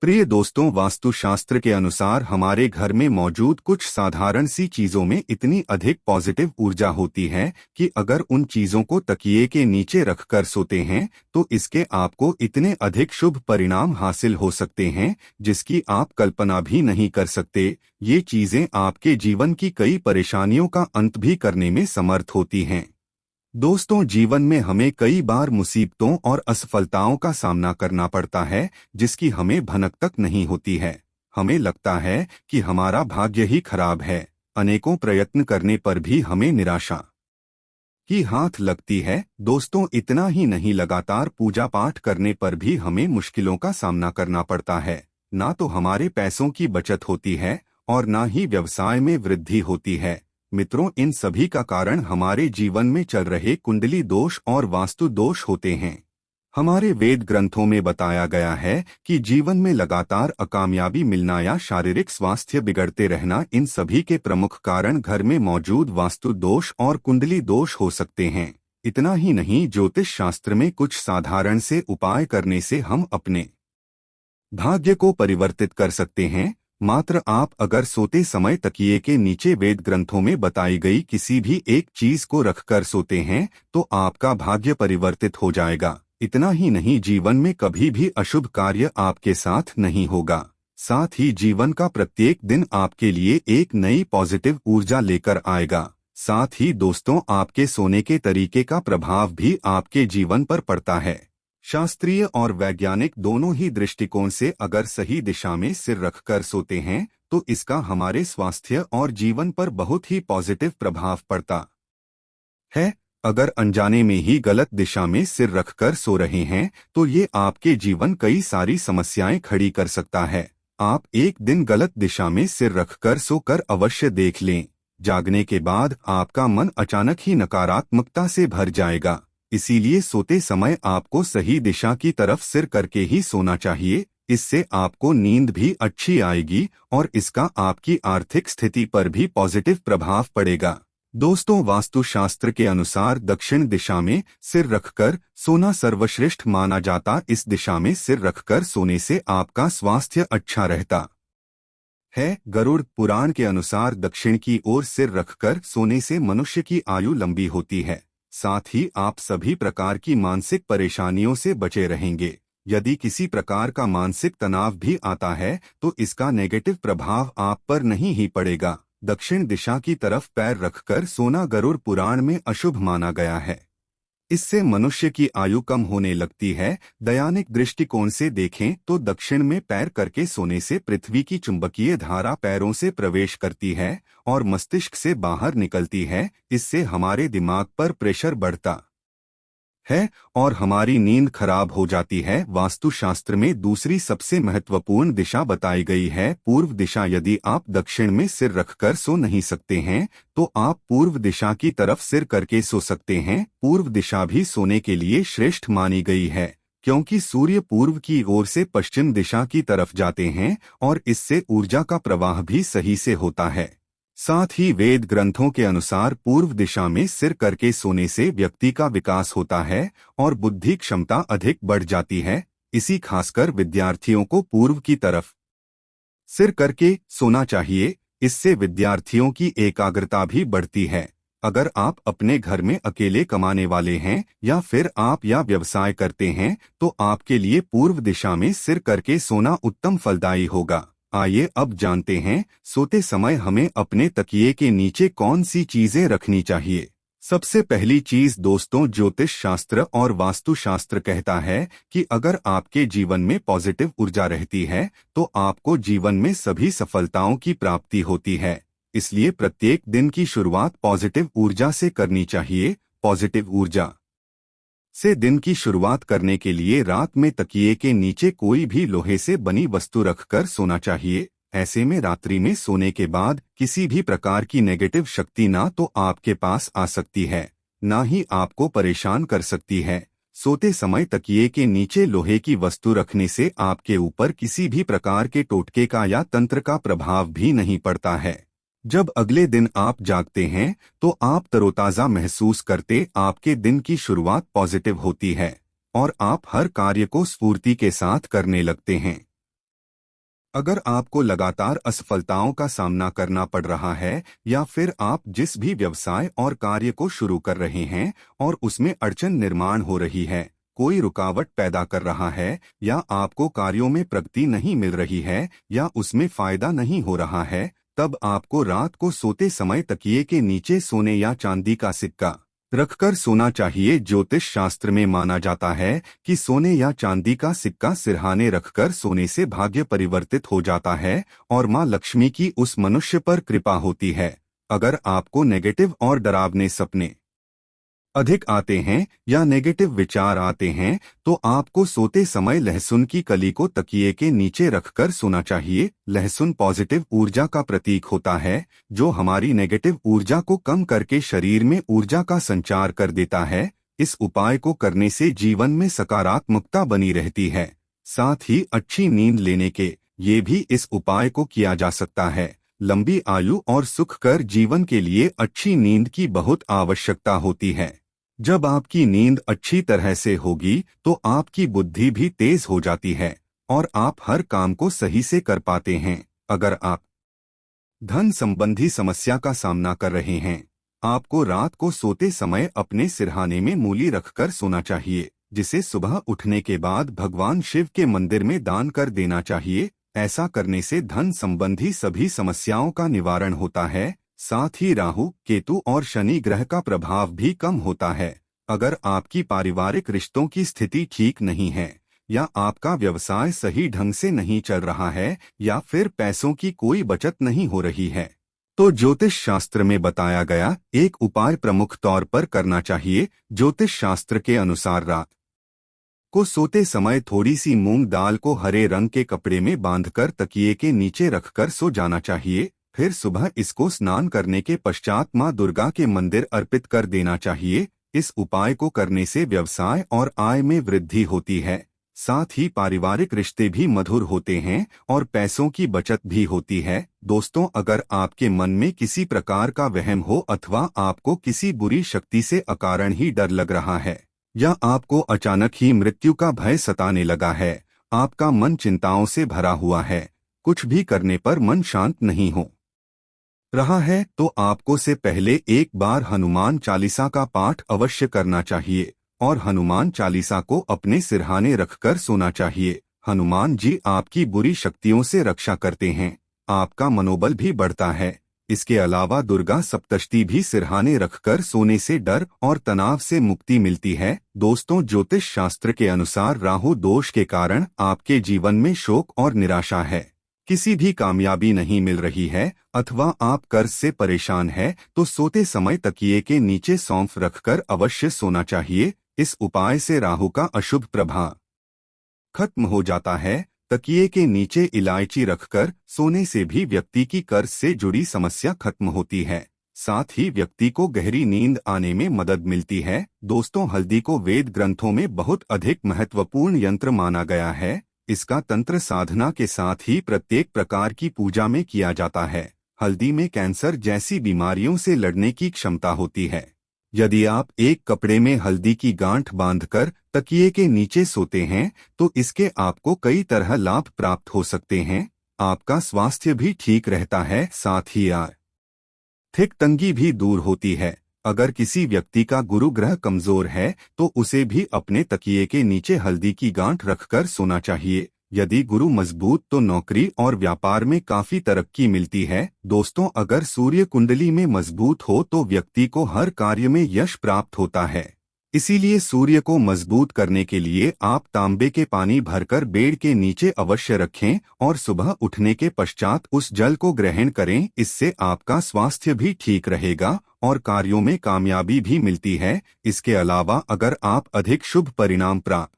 प्रिय दोस्तों, वास्तुशास्त्र के अनुसार हमारे घर में मौजूद कुछ साधारण सी चीजों में इतनी अधिक पॉजिटिव ऊर्जा होती है कि अगर उन चीजों को तकिए के नीचे रखकर सोते हैं तो इसके आपको इतने अधिक शुभ परिणाम हासिल हो सकते हैं जिसकी आप कल्पना भी नहीं कर सकते। ये चीजें आपके जीवन की कई परेशानियों का अंत भी करने में समर्थ होती हैं। दोस्तों, जीवन में हमें कई बार मुसीबतों और असफलताओं का सामना करना पड़ता है जिसकी हमें भनक तक नहीं होती है। हमें लगता है कि हमारा भाग्य ही खराब है। अनेकों प्रयत्न करने पर भी हमें निराशा की हाथ लगती है। दोस्तों, इतना ही नहीं, लगातार पूजा पाठ करने पर भी हमें मुश्किलों का सामना करना पड़ता है। ना तो हमारे पैसों की बचत होती है और ना ही व्यवसाय में वृद्धि होती है। मित्रों, इन सभी का कारण हमारे जीवन में चल रहे कुंडली दोष और वास्तु दोष होते हैं। हमारे वेद ग्रंथों में बताया गया है कि जीवन में लगातार अकामयाबी मिलना या शारीरिक स्वास्थ्य बिगड़ते रहना, इन सभी के प्रमुख कारण घर में मौजूद वास्तु दोष और कुंडली दोष हो सकते हैं। इतना ही नहीं, ज्योतिष शास्त्र में कुछ साधारण से उपाय करने से हम अपने भाग्य को परिवर्तित कर सकते हैं। मात्र आप अगर सोते समय तकिए के नीचे वेद ग्रंथों में बताई गई किसी भी एक चीज को रखकर सोते हैं तो आपका भाग्य परिवर्तित हो जाएगा। इतना ही नहीं, जीवन में कभी भी अशुभ कार्य आपके साथ नहीं होगा। साथ ही जीवन का प्रत्येक दिन आपके लिए एक नई पॉजिटिव ऊर्जा लेकर आएगा। साथ ही दोस्तों, आपके सोने के तरीके का प्रभाव भी आपके जीवन पर पड़ता है। शास्त्रीय और वैज्ञानिक दोनों ही दृष्टिकोण से अगर सही दिशा में सिर रखकर सोते हैं तो इसका हमारे स्वास्थ्य और जीवन पर बहुत ही पॉजिटिव प्रभाव पड़ता है। अगर अनजाने में ही गलत दिशा में सिर रखकर सो रहे हैं तो ये आपके जीवन कई सारी समस्याएं खड़ी कर सकता है। आप एक दिन गलत दिशा में सिर रखकर सोकर अवश्य देख लें। जागने के बाद आपका मन अचानक ही नकारात्मकता से भर जाएगा। इसीलिए सोते समय आपको सही दिशा की तरफ सिर करके ही सोना चाहिए। इससे आपको नींद भी अच्छी आएगी और इसका आपकी आर्थिक स्थिति पर भी पॉजिटिव प्रभाव पड़ेगा। दोस्तों, वास्तुशास्त्र के अनुसार दक्षिण दिशा में सिर रखकर सोना सर्वश्रेष्ठ माना जाता। इस दिशा में सिर रखकर सोने से आपका स्वास्थ्य अच्छा रहता है। गरुड़ पुराण के अनुसार दक्षिण की ओर सिर रखकर सोने से मनुष्य की आयु लंबी होती है। साथ ही आप सभी प्रकार की मानसिक परेशानियों से बचे रहेंगे। यदि किसी प्रकार का मानसिक तनाव भी आता है तो इसका नेगेटिव प्रभाव आप पर नहीं ही पड़ेगा। दक्षिण दिशा की तरफ पैर रखकर सोना गरुड़ पुराण में अशुभ माना गया है। इससे मनुष्य की आयु कम होने लगती है। दैनिक दृष्टिकोण से देखें तो दक्षिण में पैर करके सोने से पृथ्वी की चुंबकीय धारा पैरों से प्रवेश करती है और मस्तिष्क से बाहर निकलती है। इससे हमारे दिमाग पर प्रेशर बढ़ता है और हमारी नींद खराब हो जाती है। वास्तुशास्त्र में दूसरी सबसे महत्वपूर्ण दिशा बताई गई है पूर्व दिशा। यदि आप दक्षिण में सिर रखकर सो नहीं सकते हैं तो आप पूर्व दिशा की तरफ सिर करके सो सकते हैं। पूर्व दिशा भी सोने के लिए श्रेष्ठ मानी गई है क्योंकि सूर्य पूर्व की ओर से पश्चिम दिशा की तरफ जाते हैं और इससे ऊर्जा का प्रवाह भी सही से होता है। साथ ही वेद ग्रंथों के अनुसार पूर्व दिशा में सिर करके सोने से व्यक्ति का विकास होता है और बुद्धि क्षमता अधिक बढ़ जाती है। इसी खासकर विद्यार्थियों को पूर्व की तरफ सिर करके सोना चाहिए। इससे विद्यार्थियों की एकाग्रता भी बढ़ती है। अगर आप अपने घर में अकेले कमाने वाले हैं या फिर आप या व्यवसाय करते हैं तो आपके लिए पूर्व दिशा में सिर करके सोना उत्तम फलदायी होगा। आइए अब जानते हैं सोते समय हमें अपने तकिए के नीचे कौन सी चीजें रखनी चाहिए। सबसे पहली चीज दोस्तों, ज्योतिष शास्त्र और वास्तु शास्त्र कहता है कि अगर आपके जीवन में पॉजिटिव ऊर्जा रहती है तो आपको जीवन में सभी सफलताओं की प्राप्ति होती है। इसलिए प्रत्येक दिन की शुरुआत पॉजिटिव ऊर्जा से करनी चाहिए। पॉजिटिव ऊर्जा से दिन की शुरुआत करने के लिए रात में तकिए के नीचे कोई भी लोहे से बनी वस्तु रखकर सोना चाहिए। ऐसे में रात्रि में सोने के बाद किसी भी प्रकार की नेगेटिव शक्ति ना तो आपके पास आ सकती है ना ही आपको परेशान कर सकती है। सोते समय तकिए के नीचे लोहे की वस्तु रखने से आपके ऊपर किसी भी प्रकार के टोटके का या तंत्र का प्रभाव भी नहीं पड़ता है। जब अगले दिन आप जागते हैं तो आप तरोताजा महसूस करते, आपके दिन की शुरुआत पॉजिटिव होती है और आप हर कार्य को स्फूर्ति के साथ करने लगते हैं। अगर आपको लगातार असफलताओं का सामना करना पड़ रहा है या फिर आप जिस भी व्यवसाय और कार्य को शुरू कर रहे हैं और उसमें अड़चन निर्माण हो रही है, कोई रुकावट पैदा कर रहा है या आपको कार्यों में प्रगति नहीं मिल रही है या उसमें फायदा नहीं हो रहा है, तब आपको रात को सोते समय तकिए के नीचे सोने या चांदी का सिक्का रखकर सोना चाहिए। ज्योतिष शास्त्र में माना जाता है कि सोने या चांदी का सिक्का सिरहाने रखकर सोने से भाग्य परिवर्तित हो जाता है और मां लक्ष्मी की उस मनुष्य पर कृपा होती है। अगर आपको नेगेटिव और डरावने सपने अधिक आते हैं या नेगेटिव विचार आते हैं तो आपको सोते समय लहसुन की कली को तकिए के नीचे रखकर सोना चाहिए। लहसुन पॉजिटिव ऊर्जा का प्रतीक होता है जो हमारी नेगेटिव ऊर्जा को कम करके शरीर में ऊर्जा का संचार कर देता है। इस उपाय को करने से जीवन में सकारात्मकता बनी रहती है। साथ ही अच्छी नींद लेने के ये भी इस उपाय को किया जा सकता है। लंबी आयु और सुखकर जीवन के लिए अच्छी नींद की बहुत आवश्यकता होती है। जब आपकी नींद अच्छी तरह से होगी तो आपकी बुद्धि भी तेज हो जाती है और आप हर काम को सही से कर पाते हैं। अगर आप धन संबंधी समस्या का सामना कर रहे हैं, आपको रात को सोते समय अपने सिरहाने में मूली रखकर सोना चाहिए, जिसे सुबह उठने के बाद भगवान शिव के मंदिर में दान कर देना चाहिए। ऐसा करने से धन संबंधी सभी समस्याओं का निवारण होता है। साथ ही राहु, केतु और शनि ग्रह का प्रभाव भी कम होता है। अगर आपकी पारिवारिक रिश्तों की स्थिति ठीक नहीं है या आपका व्यवसाय सही ढंग से नहीं चल रहा है या फिर पैसों की कोई बचत नहीं हो रही है, तो ज्योतिष शास्त्र में बताया गया एक उपाय प्रमुख तौर पर करना चाहिए। ज्योतिष शास्त्र के अनुसार रात को सोते समय थोड़ी सी मूंग दाल को हरे रंग के कपड़े में बांधकर तकिए के नीचे रखकर सो जाना चाहिए। फिर सुबह इसको स्नान करने के पश्चात मां दुर्गा के मंदिर अर्पित कर देना चाहिए। इस उपाय को करने से व्यवसाय और आय में वृद्धि होती है। साथ ही पारिवारिक रिश्ते भी मधुर होते हैं और पैसों की बचत भी होती है। दोस्तों, अगर आपके मन में किसी प्रकार का वहम हो अथवा आपको किसी बुरी शक्ति से अकारण ही डर लग रहा है या आपको अचानक ही मृत्यु का भय सताने लगा है, आपका मन चिंताओं से भरा हुआ है, कुछ भी करने पर मन शांत नहीं हो रहा है, तो आपको से पहले एक बार हनुमान चालीसा का पाठ अवश्य करना चाहिए और हनुमान चालीसा को अपने सिरहाने रखकर सोना चाहिए। हनुमान जी आपकी बुरी शक्तियों से रक्षा करते हैं, आपका मनोबल भी बढ़ता है। इसके अलावा दुर्गा सप्तशती भी सिरहाने रखकर सोने से डर और तनाव से मुक्ति मिलती है। दोस्तों, ज्योतिष शास्त्र के अनुसार राहु दोष के कारण आपके जीवन में शोक और निराशा है, किसी भी कामयाबी नहीं मिल रही है अथवा आप कर्ज से परेशान हैं, तो सोते समय तकिए के नीचे सौंफ रखकर अवश्य सोना चाहिए। इस उपाय से राहु का अशुभ प्रभाव खत्म हो जाता है। तकिए के नीचे इलायची रखकर सोने से भी व्यक्ति की कर्ज से जुड़ी समस्या खत्म होती है। साथ ही व्यक्ति को गहरी नींद आने में मदद मिलती है। दोस्तों, हल्दी को वेद ग्रंथों में बहुत अधिक महत्वपूर्ण यंत्र माना गया है। इसका तंत्र साधना के साथ ही प्रत्येक प्रकार की पूजा में किया जाता है। हल्दी में कैंसर जैसी बीमारियों से लड़ने की क्षमता होती है। यदि आप एक कपड़े में हल्दी की गांठ बांधकर तकिए के नीचे सोते हैं तो इसके आपको कई तरह लाभ प्राप्त हो सकते हैं। आपका स्वास्थ्य भी ठीक रहता है, साथ ही आर्थिक तंगी भी दूर होती है। अगर किसी व्यक्ति का गुरु ग्रह कमजोर है तो उसे भी अपने तकिए के नीचे हल्दी की गांठ रखकर सोना चाहिए। यदि गुरु मजबूत तो नौकरी और व्यापार में काफी तरक्की मिलती है। दोस्तों, अगर सूर्य कुंडली में मजबूत हो तो व्यक्ति को हर कार्य में यश प्राप्त होता है। इसीलिए सूर्य को मजबूत करने के लिए आप तांबे के पानी भरकर बेड के नीचे अवश्य रखें और सुबह उठने के पश्चात उस जल को ग्रहण करें। इससे आपका स्वास्थ्य भी ठीक रहेगा और कार्यों में कामयाबी भी मिलती है। इसके अलावा अगर आप अधिक शुभ परिणाम प्राप्त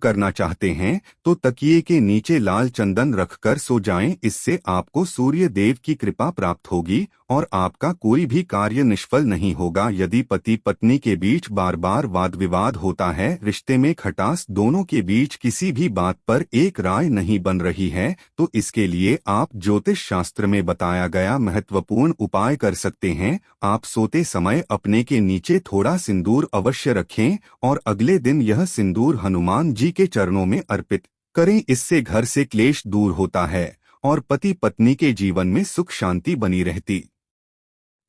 करना चाहते हैं तो तकिए के नीचे लाल चंदन रखकर सो जाएं। इससे आपको सूर्य देव की कृपा प्राप्त होगी और आपका कोई भी कार्य निष्फल नहीं होगा। यदि पति पत्नी के बीच बार बार वाद विवाद होता है, रिश्ते में खटास, दोनों के बीच किसी भी बात पर एक राय नहीं बन रही है, तो इसके लिए आप ज्योतिष शास्त्र में बताया गया महत्वपूर्ण उपाय कर सकते हैं। आप सोते समय अपने के नीचे थोड़ा सिंदूर अवश्य रखें और अगले दिन यह सिंदूर हनुमान जी के चरणों में अर्पित करें, इससे घर से क्लेश दूर होता है और पति पत्नी के जीवन में सुख शांति बनी रहती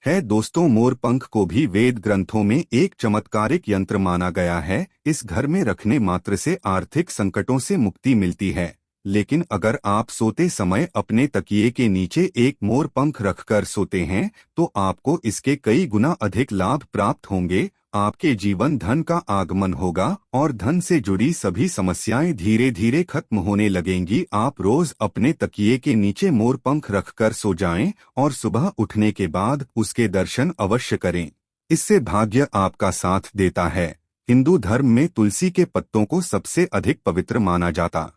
है। दोस्तों, मोरपंख को भी वेद ग्रंथों में एक चमत्कारिक यंत्र माना गया है। इस घर में रखने मात्र से आर्थिक संकटों से मुक्ति मिलती है। लेकिन अगर आप सोते समय अपने तकिए के नीचे एक मोर पंख रखकर सोते हैं तो आपको इसके कई गुना अधिक लाभ प्राप्त होंगे। आपके जीवन धन का आगमन होगा और धन से जुड़ी सभी समस्याएं धीरे धीरे खत्म होने लगेंगी। आप रोज अपने तकिए के नीचे मोर पंख रखकर सो जाएं और सुबह उठने के बाद उसके दर्शन अवश्य करें। इससे भाग्य आपका साथ देता है। हिंदू धर्म में तुलसी के पत्तों को सबसे अधिक पवित्र माना जाता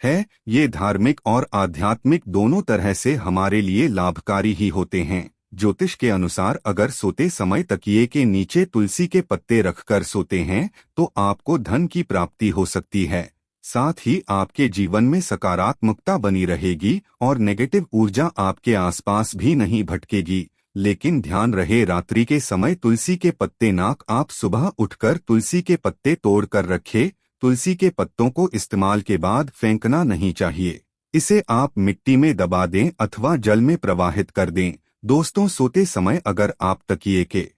है। ये धार्मिक और आध्यात्मिक दोनों तरह से हमारे लिए लाभकारी ही होते हैं। ज्योतिष के अनुसार अगर सोते समय तकिए के नीचे तुलसी के पत्ते रखकर सोते हैं तो आपको धन की प्राप्ति हो सकती है। साथ ही आपके जीवन में सकारात्मकता बनी रहेगी और नेगेटिव ऊर्जा आपके आसपास भी नहीं भटकेगी। लेकिन ध्यान रहे, रात्रि के समय तुलसी के पत्ते नाक आप सुबह उठकर तुलसी के पत्ते तोड़ कर रखें। तुलसी के पत्तों को इस्तेमाल के बाद फेंकना नहीं चाहिए। इसे आप मिट्टी में दबा दें अथवा जल में प्रवाहित कर दें। दोस्तों, सोते समय अगर आप तकिए के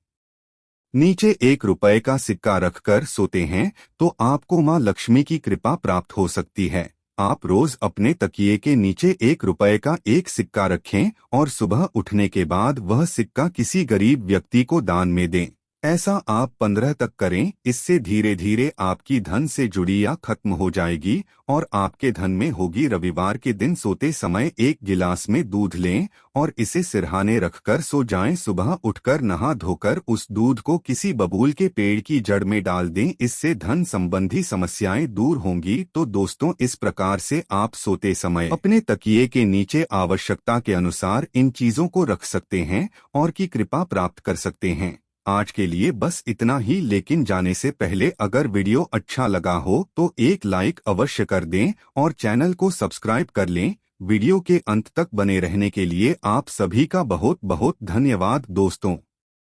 नीचे ₹1 का सिक्का रखकर सोते हैं तो आपको मां लक्ष्मी की कृपा प्राप्त हो सकती है। आप रोज अपने तकिए के नीचे ₹1 का एक सिक्का रखें और सुबह उठने के बाद वह सिक्का किसी गरीब व्यक्ति को दान में दें। ऐसा आप 15 तक करें। इससे धीरे धीरे आपकी धन से जुड़ी या खत्म हो जाएगी और आपके धन में होगी। रविवार के दिन सोते समय एक गिलास में दूध लें और इसे सिरहाने रखकर सो जाएं। सुबह उठकर नहा धोकर उस दूध को किसी बबूल के पेड़ की जड़ में डाल दें। इससे धन संबंधी समस्याएं दूर होंगी। तो दोस्तों, इस प्रकार से आप सोते समय अपने तकिए के नीचे आवश्यकता के अनुसार इन चीजों को रख सकते हैं और की कृपा प्राप्त कर सकते हैं। आज के लिए बस इतना ही, लेकिन जाने से पहले अगर वीडियो अच्छा लगा हो तो एक लाइक अवश्य कर दें और चैनल को सब्सक्राइब कर लें। वीडियो के अंत तक बने रहने के लिए आप सभी का बहुत बहुत धन्यवाद दोस्तों।